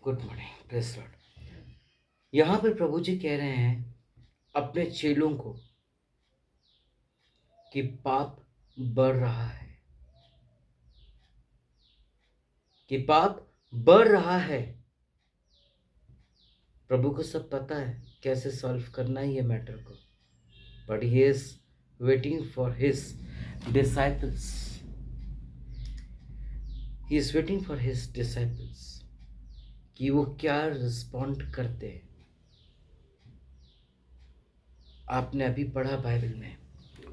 Good morning, praise Lord. यहाँ पे प्रभु जी कह रहे हैं अपने चेलों को कि पाप बढ़ रहा है, कि पाप बढ़ रहा है। प्रभु को सब पता है कैसे सॉल्व करना है ये मैटर को, but he is waiting for his disciples. He is waiting for his disciples कि वो क्या रिस्पॉन्ड करते हैं। आपने अभी पढ़ा बाइबल में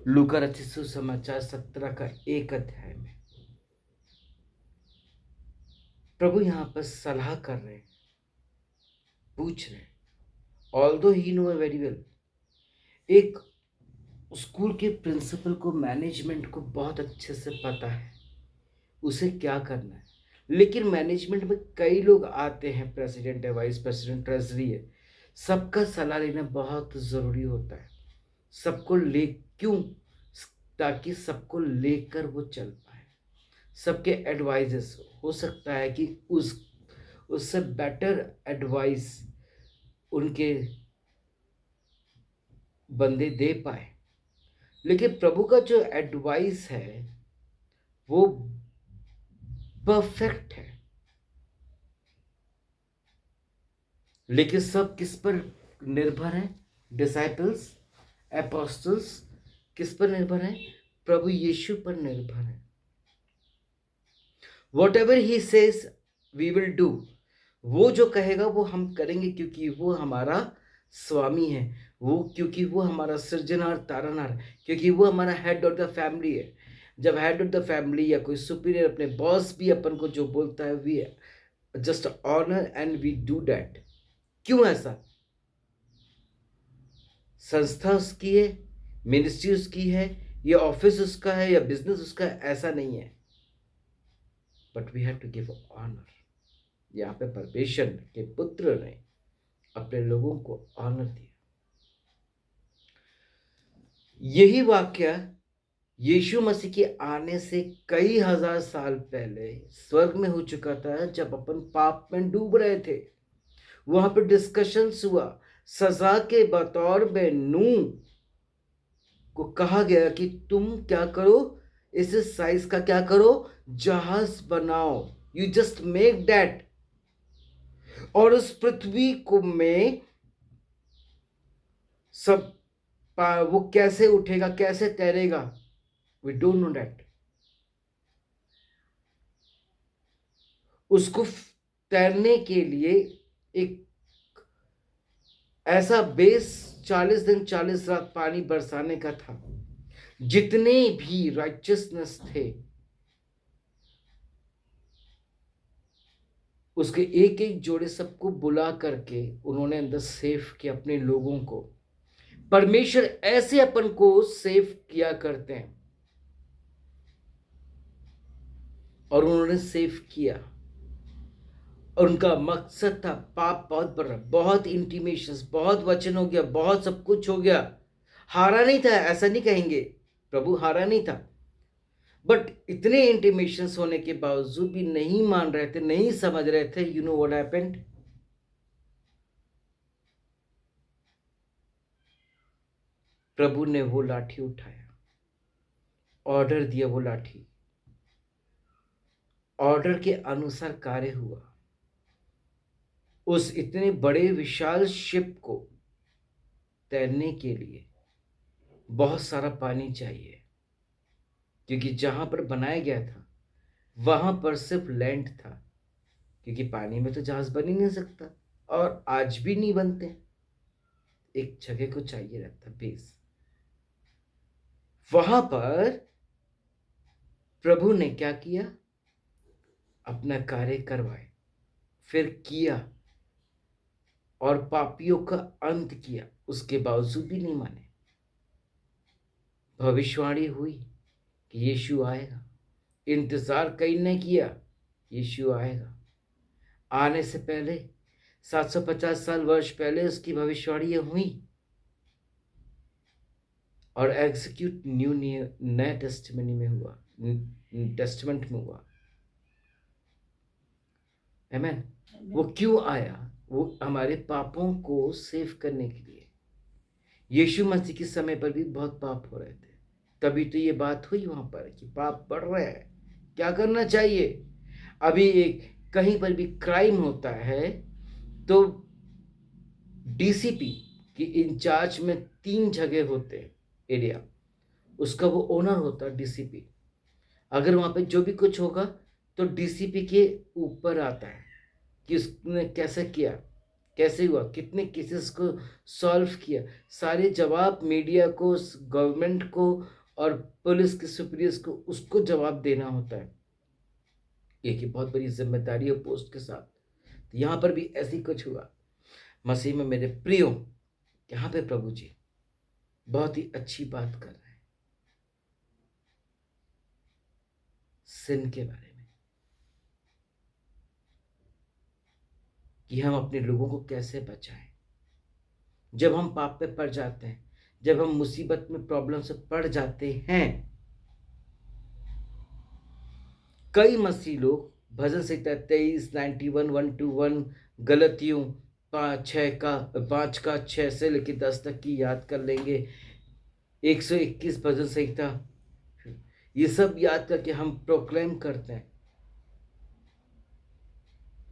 लूका रचित सुसमाचार 17 का 1 अध्याय में प्रभु यहाँ पर सलाह कर रहे हैं, पूछ रहे हैं। Although he know very well, एक स्कूल के प्रिंसिपल को, मैनेजमेंट को बहुत अच्छे से पता है उसे क्या करना है, लेकिन मैनेजमेंट में कई लोग आते हैं, प्रेसिडेंट है, वाइस प्रेसिडेंट, ट्रेजरी है, सबका सलाह लेना बहुत ज़रूरी होता है। सबको ले क्यों? ताकि सबको लेकर वो चल पाए, सबके एडवाइजेस। हो सकता है कि उससे बेटर एडवाइस उनके बंदे दे पाए, लेकिन प्रभु का जो एडवाइस है वो परफेक्ट है। लेकिन सब किस पर निर्भर है? डिसाइपल्स, एपोस्टल्स किस पर निर्भर है? प्रभु यीशु पर निर्भर है। Whatever he says we will do, वो जो कहेगा वो हम करेंगे, क्योंकि वो हमारा स्वामी है, वो क्योंकि वो हमारा सृजनहार तारनहार, क्योंकि वो हमारा हेड ऑफ द फैमिली है। जब हेड ऑफ द फैमिली या कोई सुपीरियर, अपने बॉस भी अपन को जो बोलता है, we just honour and we do that. क्यों ऐसा? संस्था उसकी है, मिनिस्ट्री उसकी है, या ऑफिस उसका है, या बिजनेस उसका है, ऐसा नहीं है। But we have to give honour. यहाँ पे परमेश्वर के पुत्र ने अपने लोगों को ऑनर दिया। यही वाक्य यीशु मसीह के आने से कई हजार साल पहले स्वर्ग में हो चुका था, जब अपन पाप में डूब रहे थे। वहां पर डिस्कशंस हुआ, सजा के बतौर में नूह को कहा गया कि तुम क्या करो, इस साइज का क्या करो, जहाज बनाओ, यू जस्ट मेक दैट। और उस पृथ्वी को में सब वो कैसे उठेगा, कैसे तैरेगा, वी डोंट नो दैट। उसको तैरने के लिए एक ऐसा बेस 40 दिन 40 रात पानी बरसाने का था। जितने भी राइचसनेस थे उसके एक एक जोड़े सबको बुला करके उन्होंने अंदर सेव किया अपने लोगों को। परमेश्वर ऐसे अपन को सेव किया करते हैं, और उन्होंने सेव किया। और उनका मकसद था, पाप बहुत बढ़ रहा, बहुत इंटीमेशंस, बहुत वचन हो गया, बहुत सब कुछ हो गया, हारा नहीं था, ऐसा नहीं कहेंगे, प्रभु हारा नहीं था। बट इतने इंटीमेशंस होने के बावजूद भी नहीं मान रहे थे, नहीं समझ रहे थे। You know what happened? Prabhu ने वो लाठी उठाया, ऑर्डर दिया, वो लाठी ऑर्डर के अनुसार कार्य हुआ। उस इतने बड़े विशाल शिप को तैरने के लिए बहुत सारा पानी चाहिए, क्योंकि जहां पर बनाया गया था वहां पर सिर्फ लैंड था, क्योंकि पानी में तो जहाज बन ही नहीं सकता, और आज भी नहीं बनते। एक जगह को चाहिए रहता बेस। वहां पर प्रभु ने क्या किया? अपना कार्य करवाए, फिर किया, और पापियों का अंत किया। उसके बावजूद भी नहीं माने। भविष्यवाणी हुई कि यीशु आएगा, इंतजार कई ने किया, यीशु आएगा। आने से पहले 750 साल वर्ष पहले उसकी भविष्यवाणी हुई, और एग्जीक्यूट नए टेस्टमेंट में हुआ, टेस्टमेंट में हुआ। आमेन। वो क्यों आया? वो हमारे पापों को सेव करने के लिए। यीशु मसीह के समय पर भी बहुत पाप हो रहे थे, तभी तो ये बात हुई वहां पर कि पाप बढ़ रहा है, क्या करना चाहिए। अभी एक कहीं पर भी क्राइम होता है तो डीसीपी की इंचार्ज में 3 जगह होते हैं एरिया, उसका वो ओनर होता है डीसीपी। अगर वहां पे जो भी कुछ होगा तो डीसीपी के ऊपर आता है कि उसने कैसे किया, कैसे हुआ, कितने केसेस को सॉल्व किया, सारे जवाब मीडिया को, गवर्नमेंट को और पुलिस के सुपीरियर्स को उसको जवाब देना होता है। एक ही बहुत बड़ी जिम्मेदारी है पोस्ट के साथ। तो यहाँ पर भी ऐसे ही कुछ हुआ। मसीह में मेरे प्रियो, यहाँ पे प्रभु जी बहुत ही अच्छी बात कर रहे हैं सिन के बारे में, कि हम अपने लोगों को कैसे बचाएं जब हम पाप पे पड़ जाते हैं, जब हम मुसीबत में, प्रॉब्लम से पड़ जाते हैं। कई मसीह लोग भजन संहिता 23, 91, 121, गलतियों 5 का 6 से लेकर 10 तक की याद कर लेंगे। 121 भजन संहिता, ये सब याद करके हम प्रोक्लेम करते हैं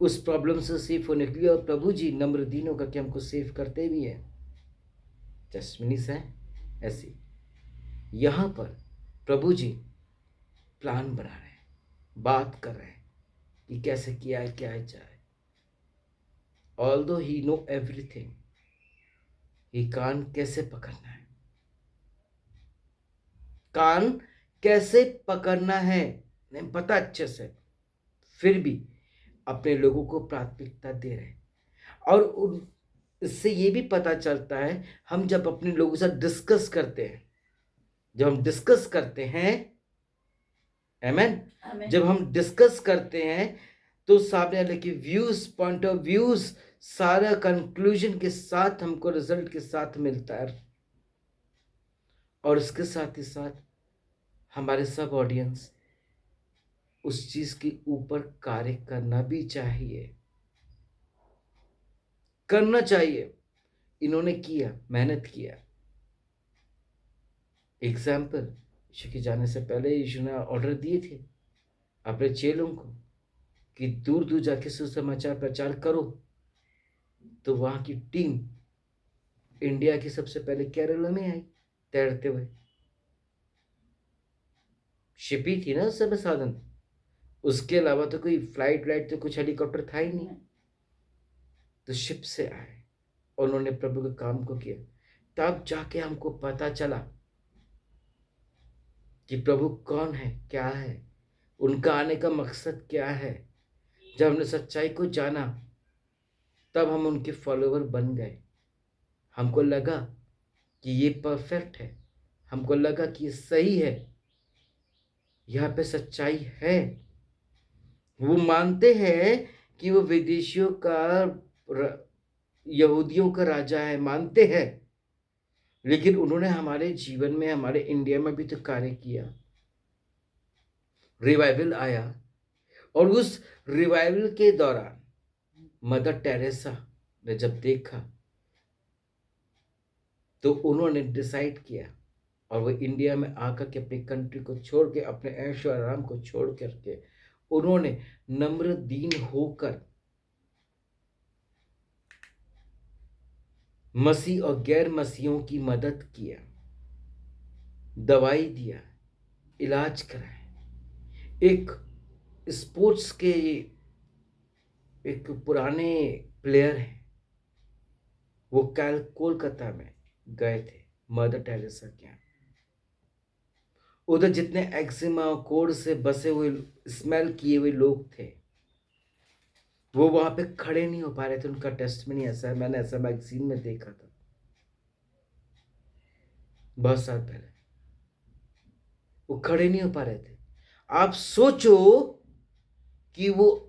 उस प्रॉब्लम से सेफ होने के लिए। और प्रभु जी नम्र दीनों करके हमको सेव करते भी हैं। टेस्टमनीज है ऐसी। यहां पर प्रभु जी प्लान बना रहे हैं, बात कर रहे हैं कि कैसे किया है, क्या है जाए। ऑल्दो ही नो एवरीथिंग, ही कान कैसे पकड़ना है, कान कैसे पकड़ना है नहीं पता अच्छे से, फिर भी अपने लोगों को प्राथमिकता दे रहे हैं। और इससे ये भी पता चलता है, हम जब अपने लोगों से डिस्कस करते हैं, जब हम डिस्कस करते हैं, आमेन, जब हम डिस्कस करते हैं तो सामने वाले की व्यूज, पॉइंट ऑफ व्यूज, सारा कंक्लूजन के साथ हमको रिजल्ट के साथ मिलता है। और उसके साथ ही साथ हमारे सब ऑडियंस उस चीज के ऊपर कार्य करना भी चाहिए, करना चाहिए। इन्होंने किया, मेहनत किया। एग्जाम्पल, यीशु के जाने से पहले यीशु ने ऑर्डर दिए थे अपने चेलों को कि दूर दूर जाके सुसमाचार प्रचार करो। तो वहां की टीम इंडिया की सबसे पहले केरला में आई तैरते हुए। शिप ही थी ना उस समय साधन, उसके अलावा तो कोई फ्लाइट व्लाइट तो कुछ हेलीकॉप्टर था ही नहीं। तो शिप से आए और उन्होंने प्रभु के काम को किया। तब जाके हमको पता चला कि प्रभु कौन है, क्या है, उनका आने का मकसद क्या है। जब हमने सच्चाई को जाना तब हम उनके फॉलोवर बन गए। हमको लगा कि ये परफेक्ट है, हमको लगा कि ये सही है, यहाँ पे सच्चाई है। वो मानते हैं कि वो विदेशियों का, यहूदियों का राजा है, मानते हैं। लेकिन उन्होंने हमारे जीवन में, हमारे इंडिया में भी तो कार्य किया। रिवाइवल आया और उस रिवाइवल के दौरान मदर टेरेसा ने जब देखा तो उन्होंने डिसाइड किया और वो इंडिया में आकर के अपनी कंट्री को छोड़ के, अपने ऐशो आराम को छोड़ करके, उन्होंने नम्र दीन होकर मसीह और गैर मसीहों की मदद किया, दवाई दिया, इलाज कराया। एक स्पोर्ट्स के एक पुराने प्लेयर हैं, वो कोलकाता में गए थे मदर टेरेसा के यहाँ। उधर जितने एक्जिमा कोड से बसे हुए, स्मेल किए हुए लोग थे, वो वहां पे खड़े नहीं हो पा रहे थे। उनका टेस्टमनी ऐसा है, मैंने ऐसा मैगजीन में देखा था बहुत साल पहले। वो खड़े नहीं हो पा रहे थे। आप सोचो कि वो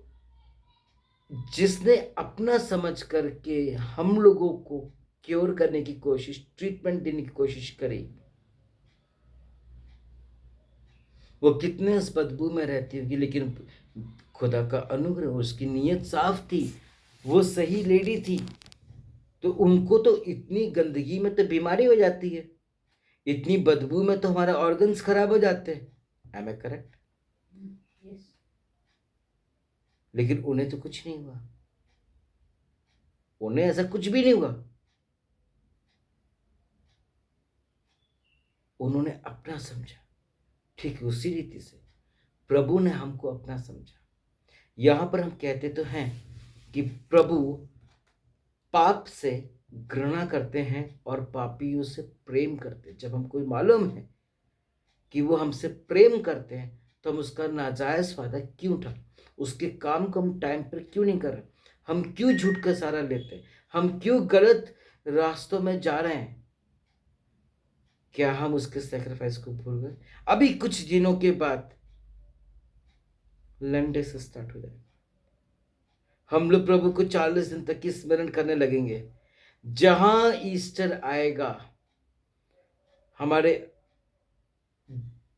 जिसने अपना समझ करके हम लोगों को क्योर करने की कोशिश, ट्रीटमेंट देने की कोशिश करी, वो कितने उस बदबू में रहती होगी। लेकिन खुदा का अनुग्रह, उसकी नीयत साफ थी, वो सही लेडी थी। तो उनको तो इतनी गंदगी में तो बीमारी हो जाती है, इतनी बदबू में तो हमारे ऑर्गन्स खराब हो जाते हैं। Am I correct? लेकिन उन्हें तो कुछ नहीं हुआ, उन्हें ऐसा कुछ भी नहीं हुआ। उन्होंने अपना समझा। ठीक उसी रीति से प्रभु ने हमको अपना समझा। यहां पर हम कहते तो हैं कि प्रभु पाप से घृणा करते हैं और पापियों से प्रेम करते हैं। जब हमको मालूम है कि वो हमसे प्रेम करते हैं तो हम उसका नाजायज फायदा क्यों उठा, उसके काम को हम टाइम पर क्यों नहीं कर रहे, हम क्यों झूठ का सहारा लेते हैं, हम क्यों गलत रास्तों में जा रहे हैं। क्या हम उसके सेक्रीफाइस को भूल गए? अभी कुछ दिनों के बाद लंडे से स्टार्ट हो जाएगा। हम लोग प्रभु को 40 दिन तक की स्मरण करने लगेंगे। जहां ईस्टर आएगा, हमारे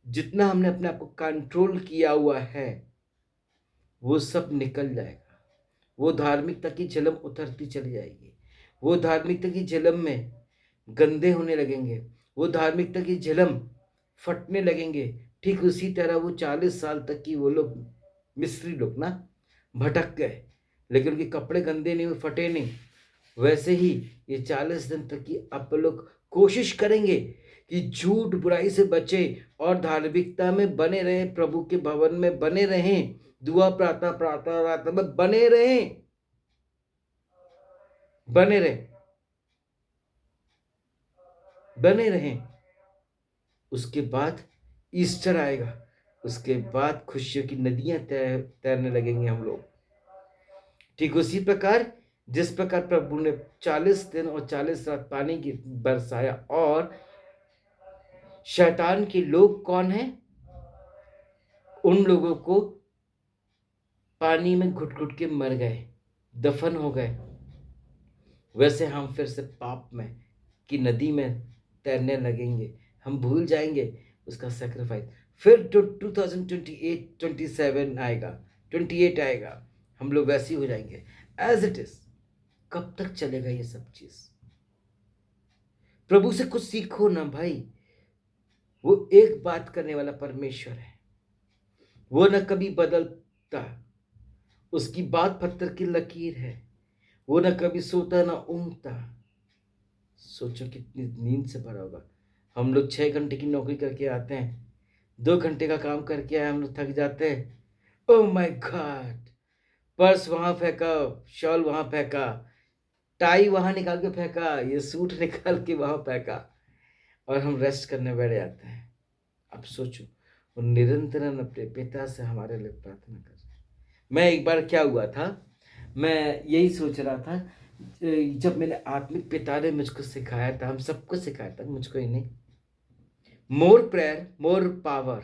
जितना हमने अपने आप को कंट्रोल किया हुआ है वो सब निकल जाएगा। वो धार्मिकता की जलम उतरती चली जाएगी। वो धार्मिकता की जलम में गंदे होने लगेंगे, वो धार्मिकता की जलम फटने लगेंगे। ठीक उसी तरह वो 40 साल तक की वो लोग मिस्री लोग ना भटक गए, लेकिन उनके कपड़े गंदे नहीं हुए, फटे नहीं। वैसे ही ये 40 दिन तक की आप लोग कोशिश करेंगे कि झूठ बुराई से बचे और धार्मिकता में बने रहें, प्रभु के भवन में बने रहें, दुआ प्रार्थना प्रार्थना में बने रहें, बने रहें, बने रहें। उसके बाद ईस्टर आएगा, उसके बाद खुशियों की नदियां तैरने लगेंगे हम लोग। ठीक उसी प्रकार जिस प्रकार प्रभु ने 40 दिन और 40 रात पानी की बरसाया, और शैतान के लोग कौन हैं? उन लोगों को पानी में घुट घुट के मर गए, दफन हो गए। वैसे हम फिर से पाप में की नदी में तैरने लगेंगे, हम भूल जाएंगे उसका सेक्रीफाइस। फिर 2028 27 आएगा, 28 आएगा, हम लोग वैसे ही हो जाएंगे एज इट इज। कब तक चलेगा ये सब चीज? प्रभु से कुछ सीखो ना भाई। वो एक बात करने वाला परमेश्वर है, वो न कभी बदलता, उसकी बात पत्थर की लकीर है, वो न कभी सोता ना ऊँघता। सोचो कितनी नींद से भरा होगा। हम लोग 6 घंटे की नौकरी करके आते हैं, 2 घंटे का काम करके आए, हम लोग थक जाते हैं। ओह माय गॉड, पर्स वहां फेंका, शॉल वहां फेंका, टाई वहां निकाल के फेंका, ये सूट निकाल के वहां फेंका, और हम रेस्ट करने बैठ जाते हैं। अब सोचो, वो निरंतर अपने पिता से हमारे लिए प्रार्थना कर रहे हैं। मैं एक बार क्या हुआ था, मैं यही सोच रहा था, जब मेरे आत्मिक पिता ने मुझको सिखाया था, हम सबको सिखाया था, मुझको ही नहीं, मोर प्रेयर मोर पावर।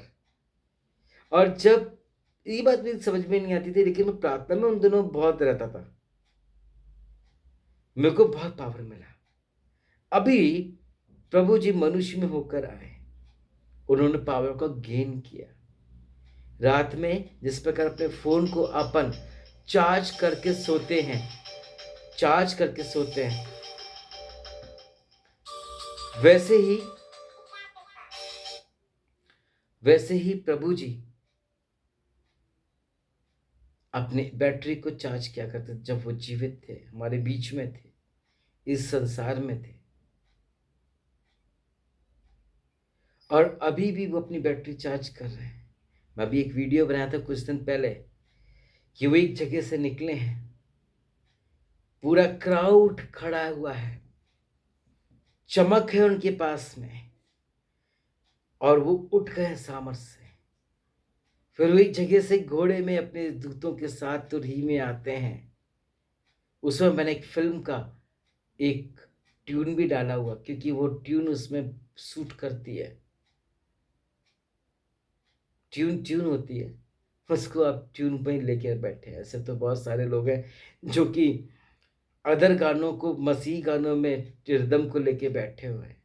और जब ये बात मेरी समझ में नहीं आती थी, लेकिन मैं प्रार्थना में उन दिनों बहुत रहता था, मेरे को बहुत पावर मिला। अभी प्रभु जी मनुष्य में होकर आए, उन्होंने पावर को गेन किया। रात में जिस प्रकार अपने फोन को अपन चार्ज करके सोते हैं, चार्ज करके सोते हैं, वैसे ही प्रभु जी अपने बैटरी को चार्ज किया करते जब वो जीवित थे, हमारे बीच में थे, इस संसार में थे। और अभी भी वो अपनी बैटरी चार्ज कर रहे हैं। मैं अभी एक वीडियो बनाया था कुछ दिन पहले कि वो एक जगह से निकले हैं, पूरा क्राउड खड़ा हुआ है, चमक है उनके पास में, और वो उठ गए सामर्थ से। फिर वो एक जगह से घोड़े में अपने दूतों के साथ तुरही में आते हैं। उसमें मैंने एक फिल्म का एक ट्यून भी डाला हुआ, क्योंकि वो ट्यून उसमें सूट करती है। ट्यून ट्यून होती है, उसको आप ट्यून पर ही लेकर बैठे। ऐसे तो बहुत सारे लोग हैं जो कि अदर गानों को मसीह गानों में रिदम को लेके बैठे हुए हैं।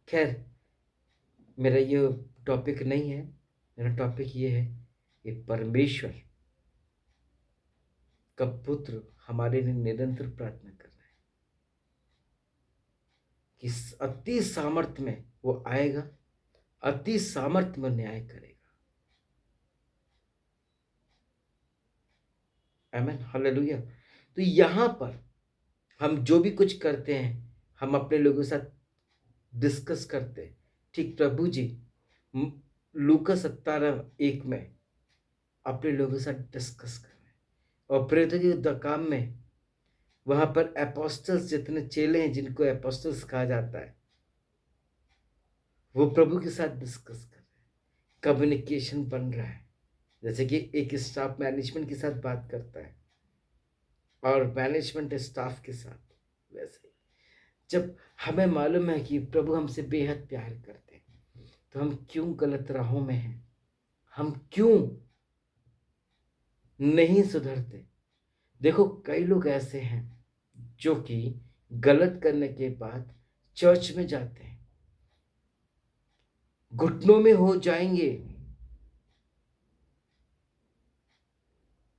खैर, मेरा ये टॉपिक नहीं है, मेरा टॉपिक ये है, ये परमेश्वर का पुत्र हमारे लिए निरंतर प्रार्थना कर रहा है कि अति सामर्थ्य में वो आएगा, अति सामर्थ्य में न्याय करेगा। आमीन, हालेलुया। तो यहां पर हम जो भी कुछ करते हैं, हम अपने लोगों के साथ डिस्कस करते हैं। ठीक प्रभु जी लूका 17:1 में अपने लोगों के साथ डिस्कस कर रहे हैं। और प्रेरितों के काम में वहां पर एपोस्टल्स, जितने चेले हैं जिनको एपोस्टल्स कहा जाता है, वो प्रभु के साथ डिस्कस कर रहे हैं। कम्युनिकेशन बन रहा है, जैसे कि एक स्टाफ मैनेजमेंट के साथ बात करता है और मैनेजमेंट स्टाफ के साथ, वैसे जब हमें मालूम है कि प्रभु हमसे बेहद प्यार करते हैं, तो हम क्यों गलत राहों में हैं, हम क्यों नहीं सुधरते। देखो, कई लोग ऐसे हैं जो कि गलत करने के बाद चर्च में जाते हैं, घुटनों में हो जाएंगे,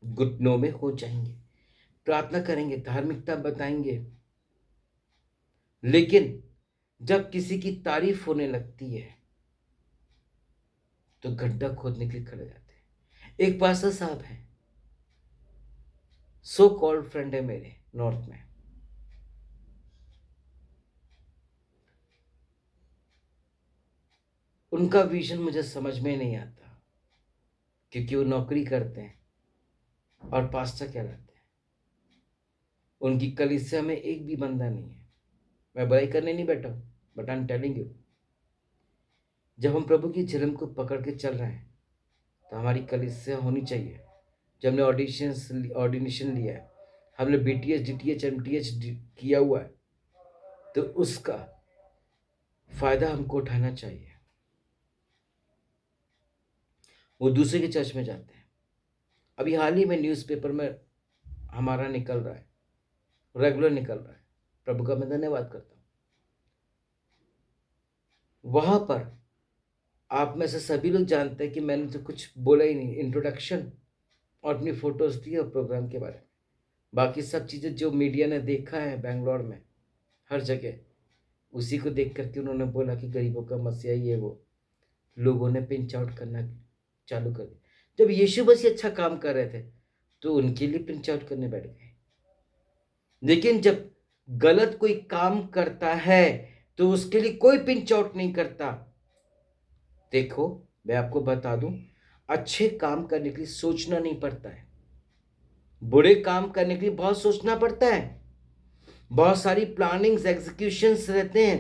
घुटनों में हो जाएंगे, प्रार्थना करेंगे, धार्मिकता बताएंगे, लेकिन जब किसी की तारीफ होने लगती है तो गड्ढा खोदने के लिए खड़े जाते हैं। एक पास्टर साहब हैं, सो कॉल्ड फ्रेंड है मेरे नॉर्थ में, उनका विजन मुझे समझ में नहीं आता, क्योंकि वो नौकरी करते हैं और पास्टर कहलाते हैं। उनकी कलीसिया में एक भी बंदा नहीं है। मैं बुराई करने नहीं बैठा हूं, but I am telling you, जब हम प्रभु की झिलम को पकड़ के चल रहे हैं तो हमारी कलीसिया होनी चाहिए। जब हमने ऑर्डिनेशन लिया है, हमने BTS DTH MTH किया हुआ है, तो उसका फायदा हमको उठाना चाहिए। वो दूसरे के चर्च में जाते हैं। अभी हाल ही में न्यूज़पेपर में हमारा निकल रहा है, रेगुलर निकल रहा है, प्रभु का मैं धन्यवाद करता हूँ। वहां पर आप में से सभी लोग जानते हैं कि मैंने तो कुछ बोला ही नहीं, इंट्रोडक्शन और अपनी फोटोज दी और प्रोग्राम के बारे में। बाकी सब चीज़ें जो मीडिया ने देखा है बेंगलोर में हर जगह, उसी को देख करके उन्होंने बोला कि गरीबों का मसीहा ये वो, लोगों ने पिंच आउट करना चालू कर दिया। जब यीशु मसीह अच्छा काम कर रहे थे तो उनके लिए पिंच आउट करने बैठ गए। लेकिन जब गलत कोई काम करता है तो उसके लिए कोई पिंच आउट नहीं करता। देखो, मैं आपको बता दूं, अच्छे काम करने के लिए सोचना नहीं पड़ता है, बुरे काम करने के लिए बहुत सोचना पड़ता है। बहुत सारी प्लानिंग्स, एग्जीक्यूशंस रहते हैं,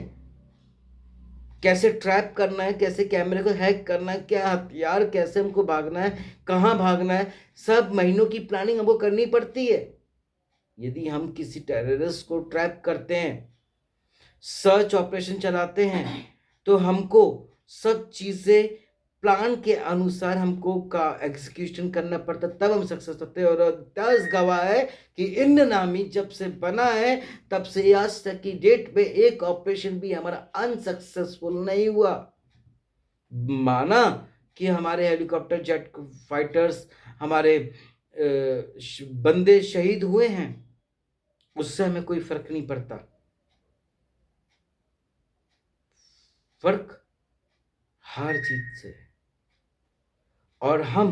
कैसे ट्रैप करना है, कैसे कैमरे को हैक करना है, क्या हथियार, कैसे हमको भागना है, कहाँ भागना है, सब महीनों की प्लानिंग हमको करनी पड़ती है। यदि हम किसी टेररिस्ट को ट्रैप करते हैं, सर्च ऑपरेशन चलाते हैं, तो हमको सब चीजें प्लान के अनुसार हमको का एग्जीक्यूशन करना पड़ता, तब हम सक्सेस होते हैं। और दस गवाह है कि इंडियन आर्मी जब से बना है तब से आज तक की डेट में एक ऑपरेशन भी हमारा अनसक्सेसफुल नहीं हुआ। माना कि हमारे हेलीकॉप्टर, जेट फाइटर्स, हमारे बंदे शहीद हुए हैं, उससे हमें कोई फर्क नहीं पड़ता। फर्क हर चीज से। और हम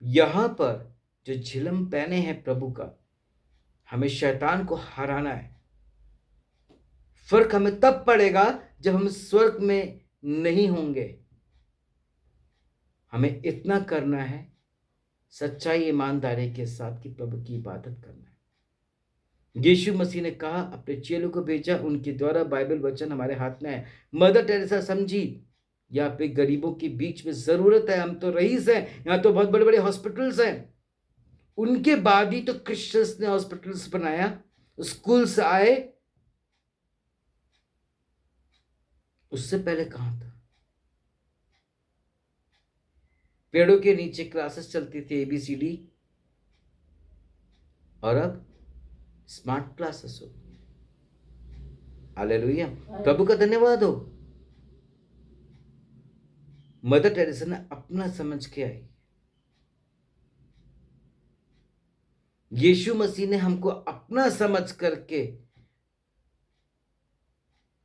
यहां पर जो झिलम पहने हैं प्रभु का, हमें शैतान को हराना है। फर्क हमें तब पड़ेगा जब हम स्वर्ग में नहीं होंगे। हमें इतना करना है, सच्चाई ईमानदारी के साथ, कि प्रभु की इबादत करना है। यीशु मसीह ने कहा, अपने चेलों को भेजा, उनके द्वारा बाइबल वचन हमारे हाथ में है। मदर टेरेसा समझी, यहाँ पे गरीबों के बीच में जरूरत है। हम तो रईस हैं, यहाँ तो बहुत बड़े बड़े हॉस्पिटल्स हैं। उनके बाद ही तो क्रिश्चियंस ने हॉस्पिटल्स बनाया, स्कूल्स आए। उससे पहले कहां था? पेड़ों के नीचे क्लासेस चलती थी, ABCD, और अब स्मार्ट क्लासेस हो। हालेलुया, प्रभु का धन्यवाद हो। मदर टेरेसा ने अपना समझ के आई। यीशु मसीह ने हमको अपना समझ करके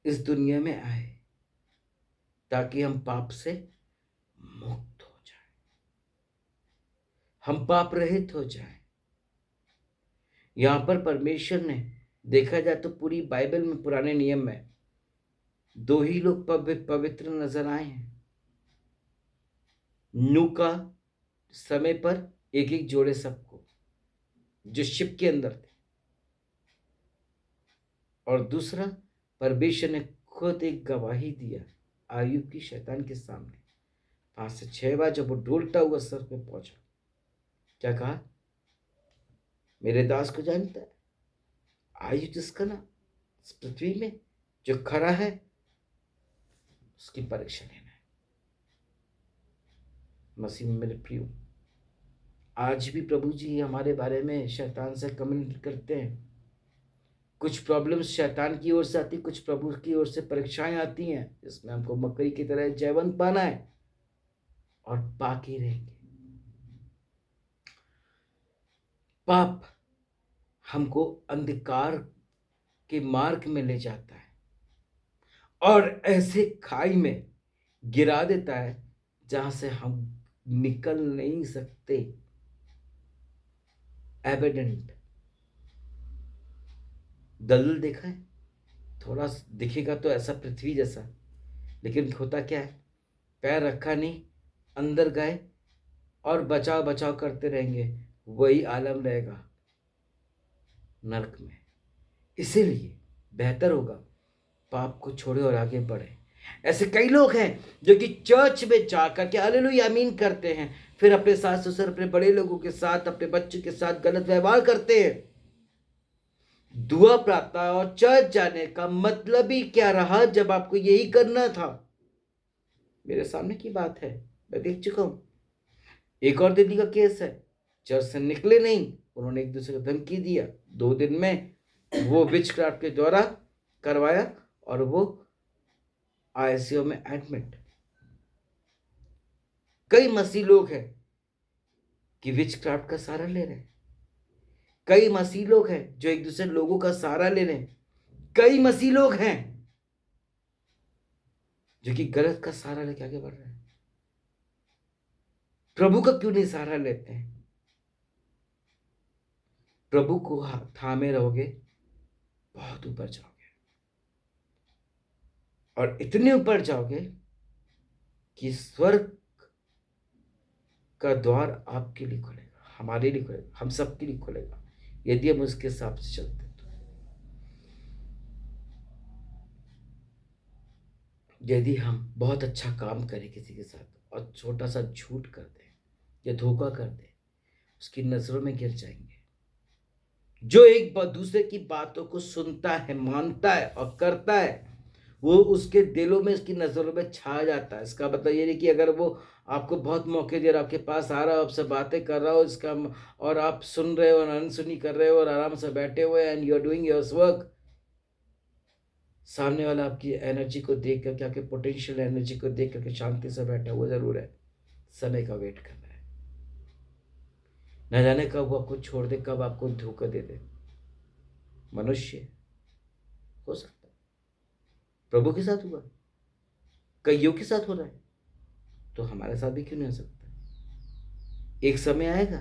इस दुनिया में आए ताकि हम पाप से मुक्त हो जाए, हम पाप रहित हो जाए। यहां पर परमेश्वर ने, देखा जाए तो पूरी बाइबल में, पुराने नियम में, दो ही लोग पवित्र नजर आए हैं। नूह का समय पर एक एक जोड़े सबको, जो शिप के अंदर थे, और दूसरा परमेश्वर ने खुद एक गवाही दिया आयुब की शैतान के सामने 5 से 6 बार। जब वो डोलता हुआ सर पे पहुंचा, क्या कहा? मेरे दास को जानता है, आयुब जिसका ना इस पृथ्वी में जो खरा है, उसकी परीक्षा लेना है। मसीह में मेरे प्रियो, आज भी प्रभु जी हमारे बारे में शैतान से कम्युनिकेट करते हैं। कुछ प्रॉब्लम्स शैतान की ओर से आती, कुछ प्रभु की ओर से परीक्षाएं आती हैं, जिसमें हमको मकई की तरह जयवंत पाना है और बाकी रहेंगे। पाप हमको अंधकार के मार्ग में ले जाता है और ऐसे खाई में गिरा देता है जहां से हम निकल नहीं सकते। एविडेंट दलदल देखा है? थोड़ा दिखेगा तो ऐसा पृथ्वी जैसा, लेकिन होता क्या है? पैर रखा नहीं, अंदर गए और बचाव बचाव करते रहेंगे, वही आलम रहेगा नरक में। इसीलिए बेहतर होगा पाप को छोड़े और आगे बढ़े। ऐसे कई लोग हैं जो कि चर्च में जाकर के हालेलुया आमीन करते हैं, फिर अपने सास ससुर, अपने बड़े लोगों के साथ, अपने बच्चों के साथ गलत व्यवहार करते हैं। दुआ प्रार्थना और चर्च जाने का मतलब ही क्या रहा जब आपको यही करना था? मेरे सामने की बात है, मैं देख चुका हूं। एक और दीदी का केस है, चर्च से निकले नहीं, उन्होंने एक दूसरे को धमकी दिया, 2 दिन में वो विच क्राफ्ट के द्वारा करवाया और वो आईसीयू में एडमिट। कई मसीह लोग हैं कि विच क्राफ्ट का सहारा ले रहे हैं। कई मसीह लोग हैं जो एक दूसरे लोगों का सहारा ले रहे हैं। कई मसीह लोग हैं जो कि गलत का सहारा लेके आगे बढ़ रहे हैं। प्रभु का क्यों नहीं सहारा लेते हैं? प्रभु को थामे रहोगे, बहुत ऊपर जाओगे, और इतने ऊपर जाओगे कि स्वर्ग का द्वार आपके लिए खुलेगा, हमारे लिए खुलेगा, हम सबके लिए खुलेगा, यदि हम उसके हिसाब से चलते तो। यदि हम बहुत अच्छा काम करें किसी के साथ और छोटा सा झूठ कर दें या धोखा कर दें, उसकी नजरों में गिर जाएंगे। जो एक दूसरे की बातों को सुनता है, मानता है और करता है, वो उसके दिलों में, उसकी नजरों में छा जाता है। इसका मतलब ये नहीं कि अगर वो आपको बहुत मौके दे रहा, आपके पास आ रहा हो, आपसे बातें कर रहा हो, इसका और आप सुन रहे हो और अनसुनी कर रहे हो और आराम से बैठे हुए and you are doing your work, सामने वाला आपकी एनर्जी को देख करके, आपके पोटेंशियल एनर्जी को देख करके शांति से बैठा हुआ जरूर है, समय का वेट कर रहा है। न जाने कब वो आपको छोड़ दे, कब आपको धोखा दे दे। मनुष्य हो सकता है, प्रभु के साथ हुआ, कईयों के साथ हो रहा है, तो हमारे साथ भी क्यों नहीं हो सकता? एक समय आएगा,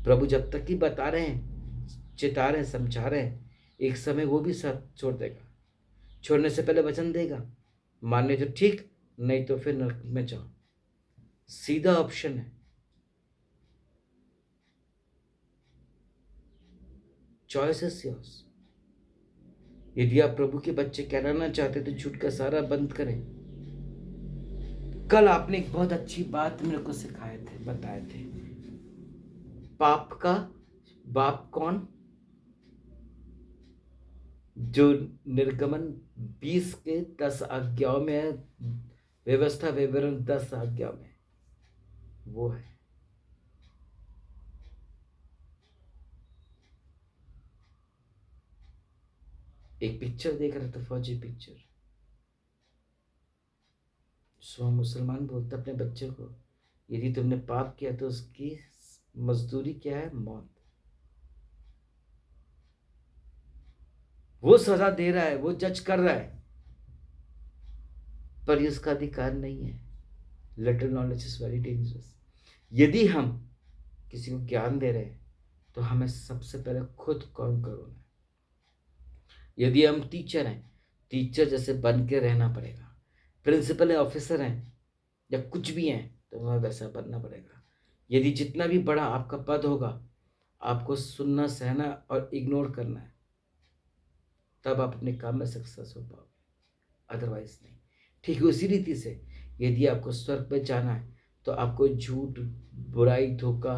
प्रभु जब तक कि बता रहे हैं, चिता रहे हैं, समझा रहे हैं, एक समय वो भी साथ छोड़ देगा। छोड़ने से पहले वचन देगा, मानने तो ठीक, नहीं तो फिर नरक में जाओ। सीधा ऑप्शन है, चॉइस इज योर्स। यदि आप प्रभु के बच्चे कहलाना चाहते तो झूठ का सारा बंद करें। कल आपने एक बहुत अच्छी बात मेरे को सिखाए थे, बताए थे, पाप का बाप कौन? जो निर्गमन 20 के 10 आज्ञाओं में है, व्यवस्था विवरण 10 आज्ञाओं में, वो है। एक पिक्चर देख रहे थे, फौजी पिक्चर, सो मुसलमान बोलता अपने बच्चे को, यदि तुमने पाप किया तो उसकी मजदूरी क्या है? मौत। वो सजा दे रहा है, वो जज कर रहा है, पर ये उसका अधिकार नहीं है। Little knowledge is very dangerous. यदि हम किसी को ज्ञान दे रहे हैं तो हमें सबसे पहले खुद काम करना है। यदि हम टीचर हैं, टीचर जैसे बन के रहना पड़ेगा। प्रिंसिपल है, ऑफिसर हैं या कुछ भी हैं, तो हमें वैसा बनना पड़ेगा। यदि जितना भी बड़ा आपका पद होगा, आपको सुनना, सहना और इग्नोर करना है, तब आप अपने काम में सक्सेस हो पाओगे, अदरवाइज नहीं। ठीक उसी रीति से यदि आपको स्वर्ग पे जाना है तो आपको झूठ, बुराई, धोखा,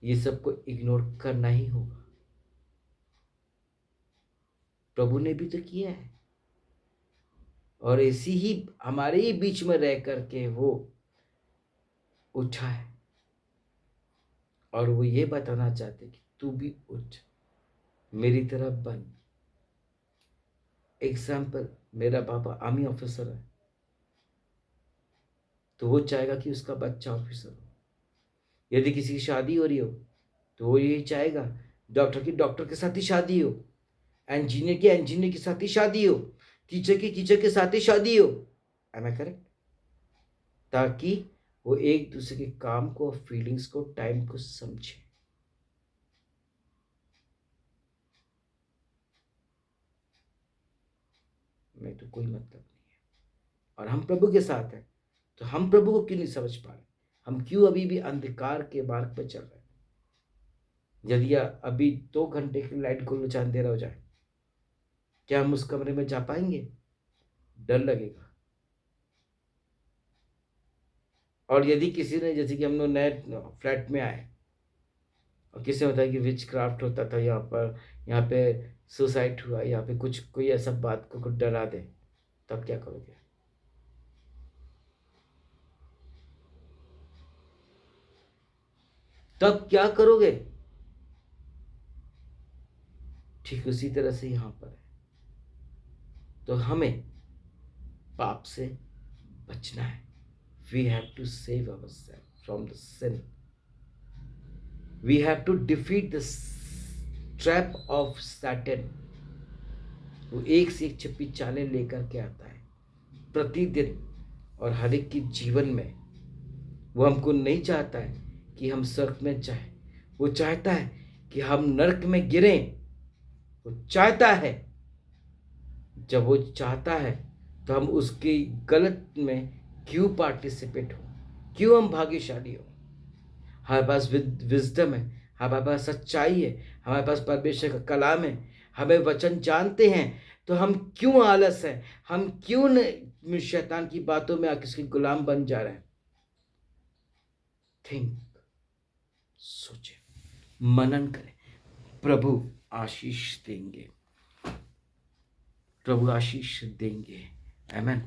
ये सबको इग्नोर करना ही होगा। प्रभु ने भी तो किया है, और ऐसी ही हमारे ही बीच में रह करके वो उठा है, और वो ये बताना चाहते कि तू भी उठ, मेरी तरह बन। एग्जाम्पल, मेरा पापा आर्मी ऑफिसर है, तो वो चाहेगा कि उसका बच्चा ऑफिसर हो। यदि किसी की शादी हो रही हो तो वो यही चाहेगा डॉक्टर की डॉक्टर के साथ ही शादी हो, इंजीनियर के साथ ही शादी हो, टीचर के साथ ही शादी हो। Am I correct? ताकि वो एक दूसरे के काम को, फीलिंग्स को, टाइम को समझे। नहीं तो कोई मतलब नहीं है। और हम प्रभु के साथ हैं, तो हम प्रभु को क्यों नहीं समझ पा रहे? हम क्यों अभी भी अंधकार के मार्ग पर चल रहे हैं? यदि अभी 2 घंटे की लाइट को अंधेरा हो जाए, क्या हम उस कमरे में जा पाएंगे? डर लगेगा। और यदि किसी ने, जैसे कि हम लोग नए फ्लैट में आए और किसी ने बताया कि विच क्राफ्ट होता था यहाँ पे सुसाइड हुआ, यहाँ पे कुछ कोई ऐसा बात को डरा दे, तब क्या करोगे? तब क्या करोगे? ठीक उसी तरह से यहाँ पर है। तो हमें पाप से बचना है। We have to save ourself from the sin. We have to defeat the trap of Satan. वो एक से एक छिपी चालें लेकर के आता है प्रतिदिन, और हर एक के जीवन में। वो हमको नहीं चाहता है कि हम स्वर्ग में जाए, वो चाहता है कि हम नरक में गिरें। वो चाहता है, जब वो चाहता है तो हम उसकी गलत में क्यों पार्टिसिपेट हो, क्यों हम भाग्यशाली हो? हमारे पास विजडम है, हमारे पास सच्चाई है, हमारे पास परमेश्वर का कलाम है, हमें वचन जानते हैं, तो हम क्यों आलस है? हम क्यों शैतान की बातों में आके उसके गुलाम बन जा रहे हैं? थिंक, सोचे, मनन करें। प्रभु आशीष देंगे, प्रभु आशीष देंगे। आमेन।